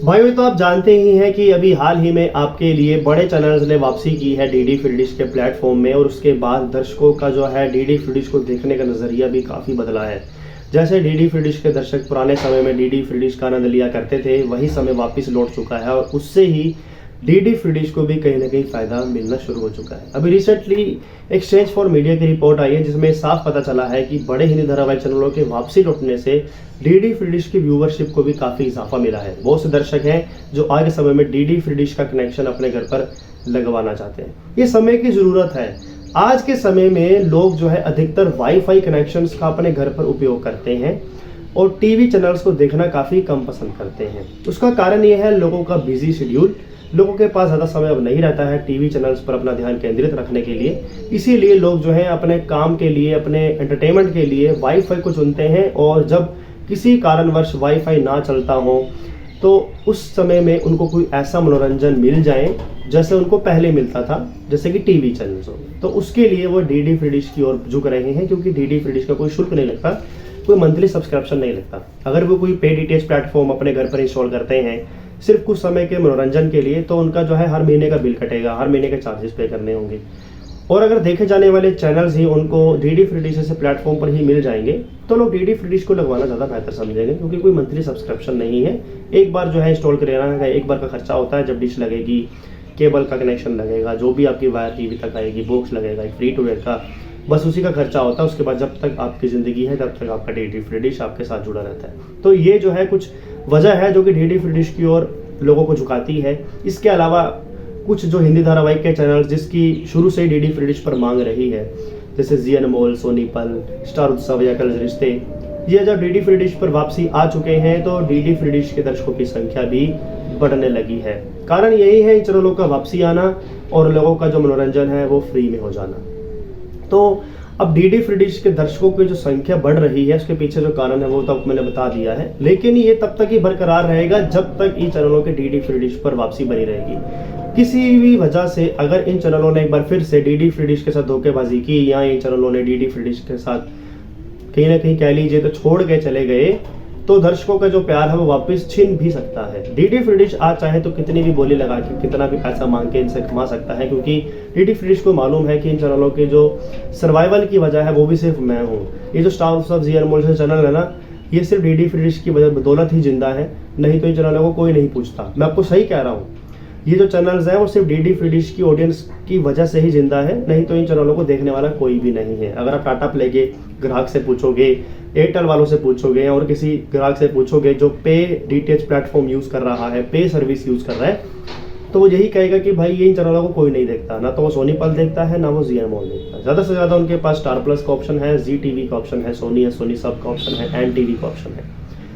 भाइयों, तो आप जानते ही हैं कि अभी हाल ही में आपके लिए बड़े चैनल्स ने वापसी की है डीडी फ्री डिश के प्लेटफॉर्म में। और उसके बाद दर्शकों का जो है डीडी फ्री डिश को देखने का नज़रिया भी काफ़ी बदला है। जैसे डीडी फ्री डिश के दर्शक पुराने समय में डीडी फ्री डिश का आनंद लिया करते थे, वही समय वापस लौट चुका है और उससे ही डीडी फ्री डिश को भी कहीं ना कहीं फ़ायदा मिलना शुरू हो चुका है। अभी रिसेंटली एक्सचेंज फॉर मीडिया की रिपोर्ट आई है जिसमें साफ पता चला है कि बड़े हिंदी धारावाहिक चैनलों के वापसी लौटने से डीडी फ्री डिश की व्यूवरशिप को भी काफ़ी इजाफा मिला है। बहुत से दर्शक हैं जो आज के समय में डीडी फ्री डिश का कनेक्शन अपने घर पर लगवाना चाहते हैं। ये समय की ज़रूरत है। आज के समय में लोग जो है अधिकतर वाईफाई कनेक्शंस का अपने घर पर उपयोग करते हैं और टीवी चैनल्स को देखना काफ़ी कम पसंद करते हैं। उसका कारण ये है लोगों का बिजी शेड्यूल। लोगों के पास ज़्यादा समय अब नहीं रहता है टीवी चैनल्स पर अपना ध्यान केंद्रित रखने के लिए। इसीलिए लोग जो है अपने काम के लिए, अपने एंटरटेनमेंट के लिए वाईफाई को चुनते हैं। और जब किसी कारणवश वाईफाई ना चलता हो तो उस समय में उनको कोई ऐसा मनोरंजन मिल जाए जैसे उनको पहले मिलता था, जैसे कि टीवी चैनल्स हो, तो उसके लिए वो डीडी फ्री डिश की ओर झुक रहे हैं। क्योंकि डीडी फ्री डिश का कोई शुल्क नहीं लगता, कोई मंथली सब्सक्रिप्शन नहीं लगता। अगर वो कोई पे डीटीएच प्लेटफॉर्म अपने घर पर इंस्टॉल करते हैं सिर्फ कुछ समय के मनोरंजन के लिए, तो उनका जो है हर महीने का बिल कटेगा, हर महीने के चार्जेस पे करने होंगे। और अगर देखे जाने वाले चैनल्स ही उनको डीडी फ्री डिश जैसे प्लेटफॉर्म पर ही मिल जाएंगे तो लोग डीडी फ्री डिश को लगवाना ज़्यादा बेहतर समझेंगे। क्योंकि कोई मंथली सब्सक्रिप्शन नहीं है, एक बार जो है इंस्टॉल कराना है, एक बार का खर्चा होता है। जब डिश लगेगी, केबल का कनेक्शन लगेगा, जो भी आपकी वायर टीवी तक आएगी, बॉक्स लगेगा एक फ्री टू एयर का, बस उसी का खर्चा होता है। उसके बाद जब तक आपकी ज़िंदगी है तब तक आपका डीडी फ्री डिश आपके साथ जुड़ा रहता है। तो ये जो है कुछ वजह है जो कि डीडी फ्री डिश की ओर लोगों को झुकाती है। इसके अलावा कुछ जो हिंदी धारावाहिक के चैनल जिसकी शुरू से ही डीडी फ्री डिश पर मांग रही है, जैसे जी अनमोल, सोनी पल, स्टार उत्सव या कल रिश्ते, ये जब डीडी फ्री डिश पर वापसी आ चुके हैं तो डीडी फ्री डिश के दर्शकों की संख्या भी बढ़ने लगी है। कारण यही है इन चैनलों का वापसी आना और लोगों का जो मनोरंजन है वो फ्री में हो जाना। तो अब डीडी फ्री डिश के दर्शकों की जो संख्या बढ़ रही है उसके पीछे जो कारण है वो तो मैंने बता दिया है। लेकिन ये तब तक ही बरकरार रहेगा जब तक इन चैनलों के डीडी फ्री डिश पर वापसी बनी रहेगी। किसी भी वजह से अगर इन चैनलों ने एक बार फिर से डीडी फ्री डिश के साथ धोखेबाजी की या इन चैनलों ने डीडी फ्री डिश के साथ कहीं ना कहीं कह लीजिए तो छोड़ के चले गए, तो दर्शकों का जो प्यार है वो वापस छीन भी सकता है। डीडी फ्री डिश आज चाहे तो कितनी भी बोली लगा के, कितना भी पैसा मांग के इनसे कमा सकता है। क्योंकि डीडी फ्री डिश को मालूम है कि इन चैनलों के जो सर्वाइवल की वजह है वो भी सिर्फ मैं हूँ। ये जो स्टार उत्सव, जी अनमोल से चैनल है ना, ये सिर्फ डीडी फ्री डिश की वजह बदौलत ही जिंदा है, नहीं तो इन चैनलों को कोई नहीं पूछता। मैं आपको सही कह रहा हूँ, ये जो चैनल्स हैं वो सिर्फ डीडी फ्री डिश की ऑडियंस की वजह से ही जिंदा है, नहीं तो इन चैनलों को देखने वाला कोई भी नहीं है। अगर आप टाटा प्ले के ग्राहक से पूछोगे, एयरटेल वालों से पूछोगे और किसी ग्राहक से पूछोगे जो पे डीटीएच प्लेटफॉर्म यूज़ कर रहा है, पे सर्विस यूज़ कर रहा है, तो वो यही कहेगा कि भाई ये इन चैनलों को कोई नहीं देखता। ना तो वो सोनी पल देखता है, ना वो जी अनमोल देखता है। ज़्यादा से ज़्यादा उनके पास स्टार प्लस का ऑप्शन है, जी टीवी का ऑप्शन है, सोनी सब का ऑप्शन है, एन टीवी का ऑप्शन है।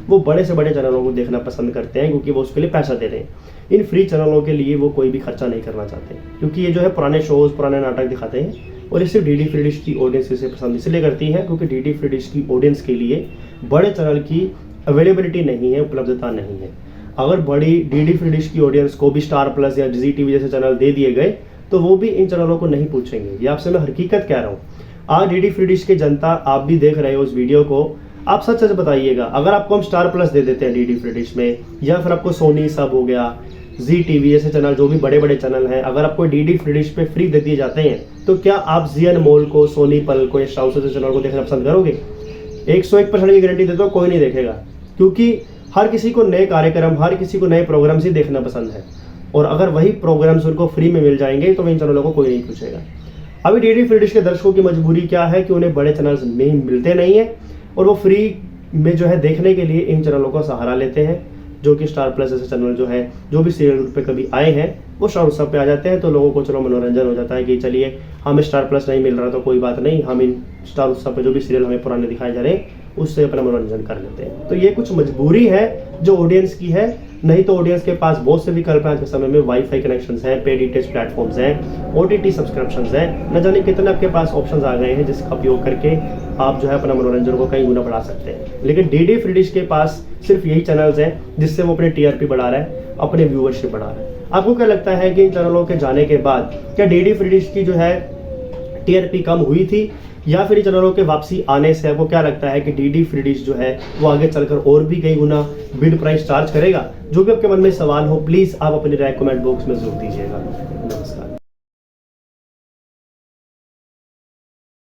वो बड़े से बड़े चैनलों को देखना पसंद करते हैं क्योंकि वो उसके लिए पैसा दे रहे हैं। इन फ्री चैनलों के लिए वो कोई भी खर्चा नहीं करना चाहते क्योंकि ये जो है पुराने शोज़, पुराने नाटक दिखाते हैं। और इसे डीडी फ्री डिश की ऑडियंस इसे पसंद इसलिए करती है क्योंकि डीडी फ्री डिश की ऑडियंस के लिए बड़े चैनल की अवेलेबिलिटी नहीं है, उपलब्धता नहीं है। अगर बड़ी डीडी फ्री डिश की ऑडियंस को भी स्टार प्लस या जी टीवी जैसे चैनल दे दिए गए तो वो भी इन चैनलों को नहीं पूछेंगे। ये आपसे मैं हकीकत कह रहा हूँ। आज डीडी फ्री डिश की जनता, आप भी देख रहे हो इस वीडियो को, आप सच सच बताइएगा, अगर आपको हम स्टार प्लस दे देते हैं डीडी फ्री डिश में, या फिर आपको सोनी सब हो गया, जी टीवी जैसे चैनल, जो भी बड़े बड़े चैनल हैं, अगर आपको डीडी फ्री डिश पे फ्री दे दिए जाते हैं, तो क्या आप जी अनमोल को, सोनी पल को या स्टार जैसे चैनल को देखना पसंद करोगे? 101% की गारंटी देता हूं कोई नहीं देखेगा। क्योंकि हर किसी को नए कार्यक्रम, हर किसी को नए प्रोग्राम्स ही देखना पसंद है। और अगर वही प्रोग्राम्स उनको फ्री में मिल जाएंगे तो इन चैनलों को कोई नहीं पूछेगा। अभी डीडी फ्री डिश के दर्शकों की मजबूरी क्या है कि उन्हें बड़े चैनल्स नहीं मिलते नहीं है और वो फ्री में जो है देखने के लिए इन चैनलों का सहारा लेते हैं, जो कि स्टार प्लस जैसे चैनल जो है, जो भी सीरियल पे कभी आए हैं वो स्टार उत्सव पे आ जाते हैं। तो लोगों को चलो मनोरंजन हो जाता है कि चलिए हमें स्टार प्लस नहीं मिल रहा तो कोई बात नहीं, हम इन स्टार उत्सव पे जो भी सीरियल हमें पुराने दिखाए जा रहे हैं उससे अपना मनोरंजन कर लेते हैं। तो ये कुछ मजबूरी है जो ऑडियंस की है, नहीं तो ऑडियंस के पास बहुत से विकल्प हैं। आज के समय में वाईफाई कनेक्शंस हैं, पे डीटीएच प्लेटफॉर्म्स हैं, ओटीटी सब्सक्रिप्शंस हैं, न जाने कितने आपके पास ऑप्शंस आ गए हैं जिसका उपयोग करके आप जो है अपना मनोरंजन को कई गुना बढ़ा सकते हैं। लेकिन डीडी फ्री डिश के पास सिर्फ यही चैनल्स हैं जिससे वो अपने टीआरपी बढ़ा रहा है, अपने व्यूअरशिप बढ़ा रहा है। आपको क्या लगता है कि इन चैनलों के जाने के बाद क्या डीडी फ्री डिश की जो है टीआरपी कम हुई थी, या फिर चैनलों के वापसी आने से आपको क्या लगता है कि डीडी फ्री डिश जो है वो आगे चलकर और भी कई गुना बिड प्राइस चार्ज करेगा? जो भी आपके मन में सवाल हो प्लीज़ आप अपनी राय कमेंट बॉक्स में जरूर दीजिएगा। नमस्कार।